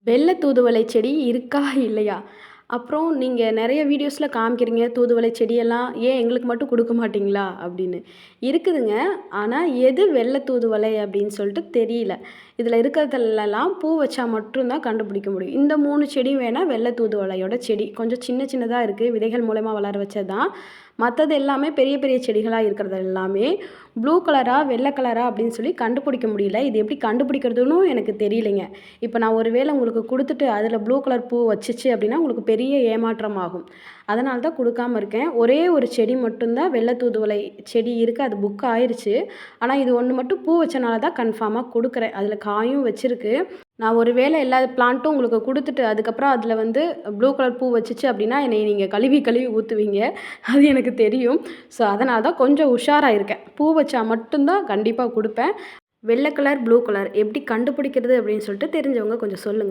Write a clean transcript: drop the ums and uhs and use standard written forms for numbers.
வெள்ளை தூதுவளை செடி இருக்கா? இல்லையா? அப்புறம் நீங்க நெறைய வீடியோஸ்ல காமிக்கிறீங்க, தூதுவளை செடியெல்லாம் ஏன் எங்களுக்கு மட்டும் குடுக்க மாட்டீங்களா? அப்படின்னு. இருக்குதுங்க. ஆனா, எது வெள்ளை தூதுவளை அப்படின்னு சொல்லிட்டு தெரியல. இதில இருக்கிறதுலலாம் பூ வச்சா மட்டும் தான் கண்டுபிடிக்க முடியும். இந்த 3 செடி வேணா வெள்ளை தூதுவளையோட செடி. கொஞ்சம் சின்ன சின்னதா இருக்கு. விதைகள் மூலமா வளர வச்சது தான். மத்தது எல்லாமே பெரிய பெரிய செடிகளா இருக்கிறது எல்லாமே ப்ளூ கலரா, வெள்ளை கலரா அப்படின்னு சொல்லி கண்டுபிடிக்க முடியல. இது எப்படி கண்டுபிடிக்கிறதுன்னும் எனக்கு தெரியலைங்க. இப்ப நான் ஒரு வேளை உங்களுக்கு குடுத்துட்டு, அதில ப்ளூ கலர் பூ வச்சுச்சு அப்படின்னா, உங்களுக்கு பெரிய ஏமாற்றம் ஆகும். அதனால தான் குடுக்காம இருக்கேன். ஒரே ஒரு செடி மட்டும் தான் வெள்ளை தூதுவளை செடி இருக்கு. அது புக் ஆயிருச்சு. ஆனா, இது ஒண்ணு மட்டும் பூ வச்சனால தான் கன்ஃபார்மா குடுக்குறேன். அதில காயும் வச்சிருக்கு. நான் ஒரு வேளை எல்லா பிளான்ட்டும் உங்களுக்கு குடுத்துட்டு, அதுக்கப்புறம் அதில வந்து ப்ளூ கலர் பூ வச்சுச்சு அப்படின்னா, என்னைய நீங்க கழுவி கழுவி ஊத்துவீங்க. அது எனக்கு தெரியும். ஸோ, அதனால தான் கொஞ்சம் உஷாரா இருக்கேன். பூ வச்சா மட்டும் தான் கண்டிப்பா குடுப்பேன். வெள்ளை கலர், ப்ளூ கலர் எப்படி கண்டுபிடிக்கிறது அப்படின்னு சொல்லிட்டு தெரிஞ்சவங்க கொஞ்சம் சொல்லுங்க.